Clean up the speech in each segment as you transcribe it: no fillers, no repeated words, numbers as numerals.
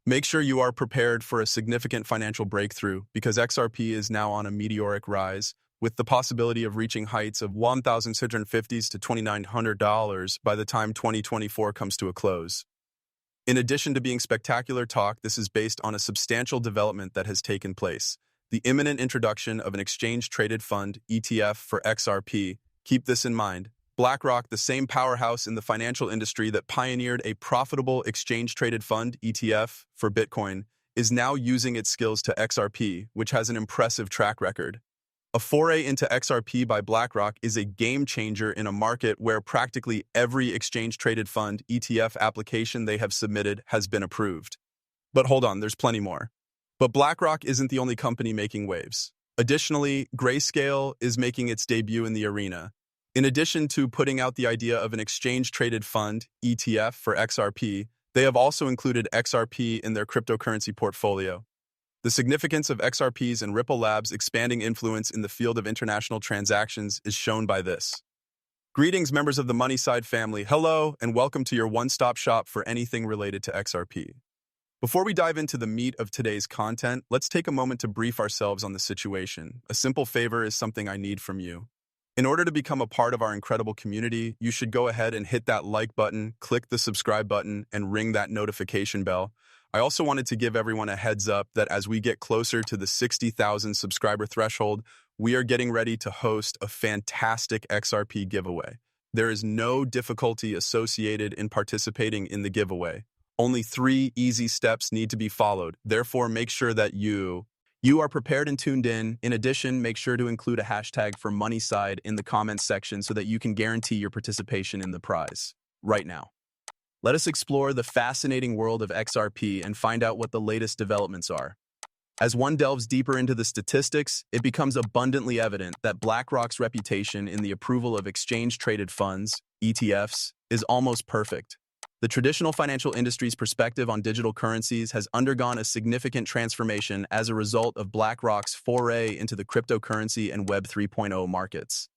Make sure you are prepared for a significant financial breakthrough because XRP is now on a meteoric rise, with the possibility of reaching heights of $1,650 to $2,900 by the time 2024 comes to a close. In addition to being spectacular talk, this is based on a substantial development that has taken place. The imminent introduction of an exchange-traded fund, ETF, for XRP. Keep this in mind. BlackRock, the same powerhouse in the financial industry that pioneered a profitable exchange-traded fund, ETF, for Bitcoin, is now using its skills to XRP, which has an impressive track record. A foray into XRP by BlackRock is a game changer in a market where practically every exchange-traded fund, ETF application they have submitted has been approved. But hold on, there's plenty more. But BlackRock isn't the only company making waves. Additionally, Grayscale is making its debut in the arena. In addition to putting out the idea of an exchange-traded fund, ETF, for XRP, they have also included XRP in their cryptocurrency portfolio. The significance of XRP's and Ripple Labs' expanding influence in the field of international transactions is shown by this. Greetings, members of the Moneyside family. Hello, and welcome to your one-stop shop for anything related to XRP. Before we dive into the meat of today's content, let's take a moment to brief ourselves on the situation. A simple favor is something I need from you. In order to become a part of our incredible community, you should go ahead and hit that like button, click the subscribe button, and ring that notification bell. I also wanted to give everyone a heads up that as we get closer to the 60,000 subscriber threshold, we are getting ready to host a fantastic XRP giveaway. There is no difficulty associated in participating in the giveaway. Only 3 easy steps need to be followed. Therefore, make sure that you are prepared and tuned in. In addition, make sure to include a hashtag for Moneyside in the comments section so that you can guarantee your participation in the prize. Right now, let us explore the fascinating world of XRP and find out what the latest developments are. As one delves deeper into the statistics, it becomes abundantly evident that BlackRock's reputation in the approval of exchange-traded funds, ETFs, is almost perfect. The traditional financial industry's perspective on digital currencies has undergone a significant transformation as a result of BlackRock's foray into the cryptocurrency and Web 3.0 markets.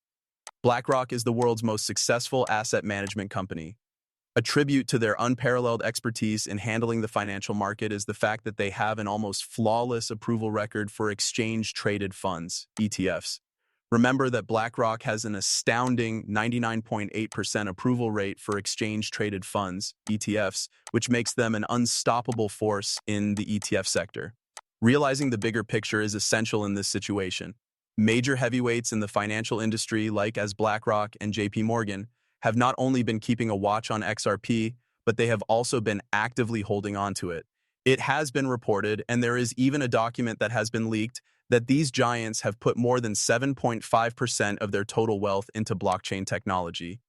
BlackRock is the world's most successful asset management company. A tribute to their unparalleled expertise in handling the financial market is the fact that they have an almost flawless approval record for exchange-traded funds, ETFs. Remember that BlackRock has an astounding 99.8% approval rate for exchange-traded funds, ETFs, which makes them an unstoppable force in the ETF sector. Realizing the bigger picture is essential in this situation. Major heavyweights in the financial industry, like as BlackRock and JP Morgan, have not only been keeping a watch on XRP, but they have also been actively holding on to it. It has been reported, and there is even a document that has been leaked, that these giants have put more than 7.5% of their total wealth into blockchain technology.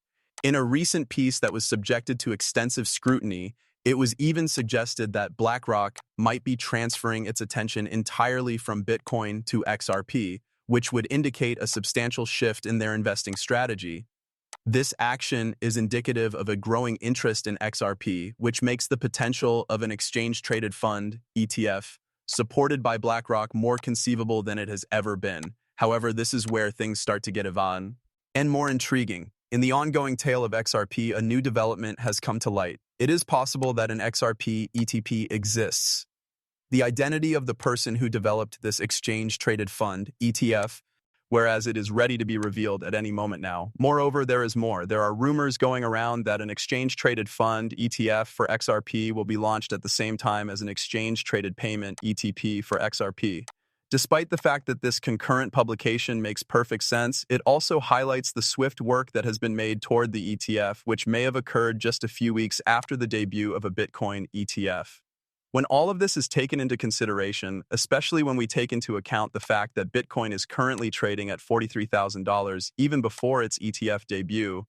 In a recent piece that was subjected to extensive scrutiny, it was even suggested that BlackRock might be transferring its attention entirely from Bitcoin to XRP, which would indicate a substantial shift in their investing strategy. This action is indicative of a growing interest in XRP, which makes the potential of an exchange-traded fund, ETF, supported by BlackRock more conceivable than it has ever been. However, this is where things start to get even and more intriguing. In the ongoing tale of XRP, a new development has come to light. It is possible that an XRP ETP exists. The identity of the person who developed this exchange-traded fund, ETF, whereas it is ready to be revealed at any moment now. Moreover, there is more. There are rumors going around that an exchange-traded fund, ETF, for XRP will be launched at the same time as an exchange-traded payment, ETP, for XRP. Despite the fact that this concurrent publication makes perfect sense, it also highlights the swift work that has been made toward the ETF, which may have occurred just a few weeks after the debut of a Bitcoin ETF. When all of this is taken into consideration, especially when we take into account the fact that Bitcoin is currently trading at $43,000 even before its ETF debut,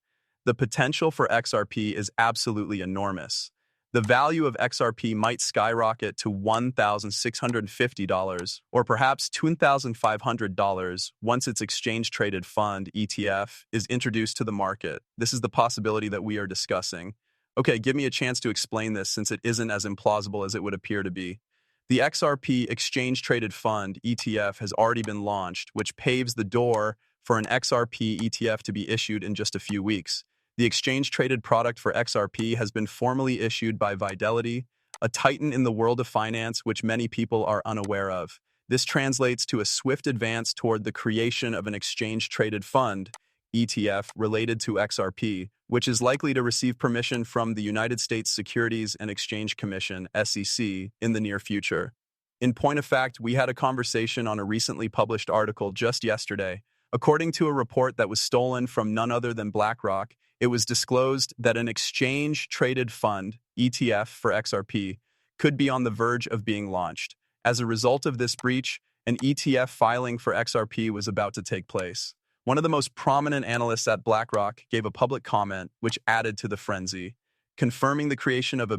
the potential for XRP is absolutely enormous. The value of XRP might skyrocket to $1,650 or perhaps $2,500 once its exchange-traded fund, ETF, is introduced to the market. This is the possibility that we are discussing. Okay, give me a chance to explain this since it isn't as implausible as it would appear to be. The XRP Exchange-Traded Fund, ETF, has already been launched, which paves the door for an XRP ETF to be issued in just a few weeks. The exchange-traded product for XRP has been formally issued by Fidelity, a titan in the world of finance which many people are unaware of. This translates to a swift advance toward the creation of an exchange-traded fund, ETF, related to XRP, which is likely to receive permission from the United States Securities and Exchange Commission, SEC, in the near future. In point of fact, we had a conversation on a recently published article just yesterday. According to a report that was stolen from none other than BlackRock, it was disclosed that an exchange-traded fund, ETF for XRP, could be on the verge of being launched. As a result of this breach, an ETF filing for XRP was about to take place. One of the most prominent analysts at BlackRock gave a public comment which added to the frenzy, confirming the creation of a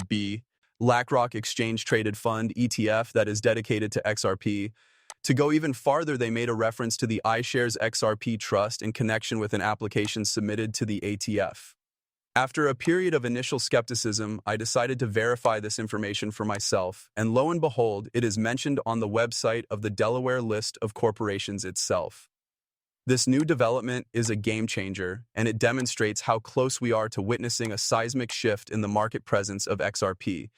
BlackRock exchange-traded fund ETF that is dedicated to XRP. To go even farther, they made a reference to the iShares XRP Trust in connection with an application submitted to the ATF. After a period of initial skepticism, I decided to verify this information for myself, and lo and behold, it is mentioned on the website of the Delaware List of Corporations itself. This new development is a game changer, and it demonstrates how close we are to witnessing a seismic shift in the market presence of XRP.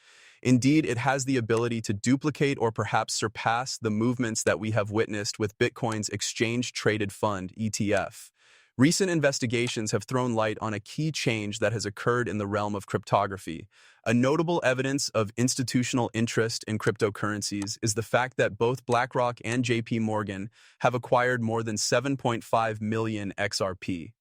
Indeed, it has the ability to duplicate or perhaps surpass the movements that we have witnessed with Bitcoin's exchange-traded fund, ETF. Recent investigations have thrown light on a key change that has occurred in the realm of cryptography. A notable evidence of institutional interest in cryptocurrencies is the fact that both BlackRock and JP Morgan have acquired more than 7.5 million XRP.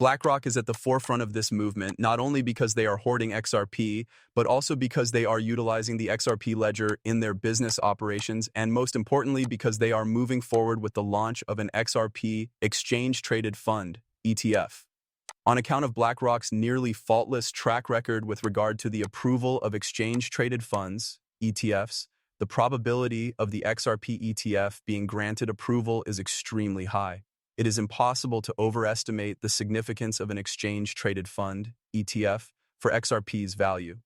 BlackRock is at the forefront of this movement, not only because they are hoarding XRP, but also because they are utilizing the XRP ledger in their business operations, and most importantly, because they are moving forward with the launch of an XRP exchange-traded fund, ETF. On account of BlackRock's nearly faultless track record with regard to the approval of exchange-traded funds, ETFs, the probability of the XRP ETF being granted approval is extremely high. It is impossible to overestimate the significance of an exchange-traded fund, ETF, for XRP's value.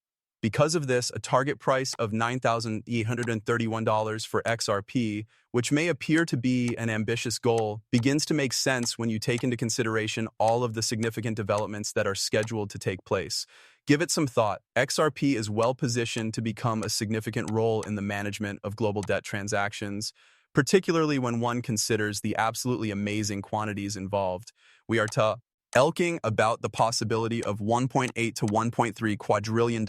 Because of this, a target price of $9,831 for XRP, which may appear to be an ambitious goal, begins to make sense when you take into consideration all of the significant developments that are scheduled to take place. Give it some thought. XRP is well positioned to become a significant role in the management of global debt transactions, particularly when one considers the absolutely amazing quantities involved. We are talking about the possibility of $1.8 to $1.3 quadrillion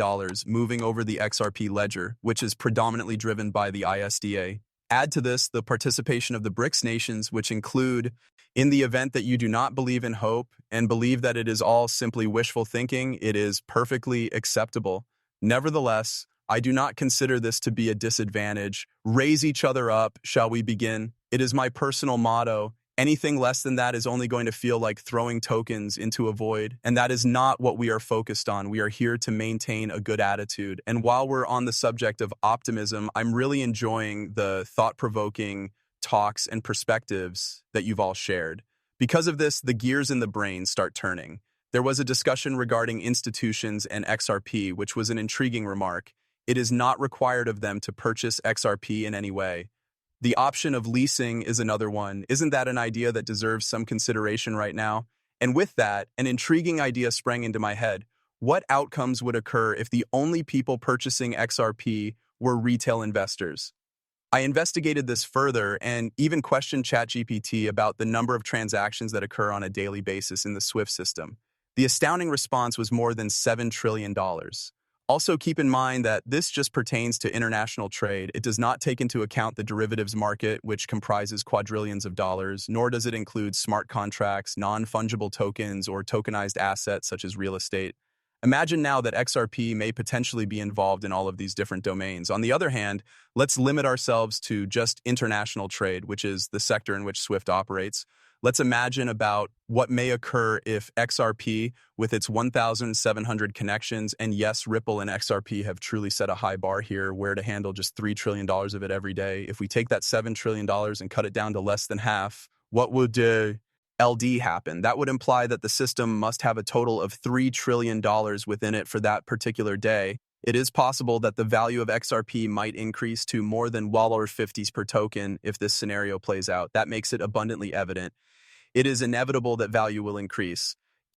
moving over the XRP ledger, which is predominantly driven by the ISDA. Add to this the participation of the BRICS nations, which include, in the event that you do not believe in hope and believe that it is all simply wishful thinking, it is perfectly acceptable. Nevertheless, I do not consider this to be a disadvantage. Raise each other up, shall we begin? It is my personal motto. Anything less than that is only going to feel like throwing tokens into a void, and that is not what we are focused on. We are here to maintain a good attitude. And while we're on the subject of optimism, I'm really enjoying the thought-provoking talks and perspectives that you've all shared. Because of this, the gears in the brain start turning. There was a discussion regarding institutions and XRP, which was an intriguing remark. It is not required of them to purchase XRP in any way. The option of leasing is another one. Isn't that an idea that deserves some consideration right now? And with that, an intriguing idea sprang into my head. What outcomes would occur if the only people purchasing XRP were retail investors? I investigated this further and even questioned ChatGPT about the number of transactions that occur on a daily basis in the SWIFT system. The astounding response was more than $7 trillion. Also, keep in mind that this just pertains to international trade. It does not take into account the derivatives market, which comprises quadrillions of dollars, nor does it include smart contracts, non-fungible tokens, or tokenized assets such as real estate. Imagine now that XRP may potentially be involved in all of these different domains. On the other hand, let's limit ourselves to just international trade, which is the sector in which SWIFT operates. Let's imagine about what may occur if XRP, with its 1,700 connections, and yes, Ripple and XRP have truly set a high bar here, where to handle just $3 trillion of it every day. If we take that $7 trillion and cut it down to less than half, what would LD happen? That would imply that the system must have a total of $3 trillion within it for that particular day. It is possible that the value of XRP might increase to more than $50 per token if this scenario plays out. That makes it abundantly evident. It is inevitable that value will increase.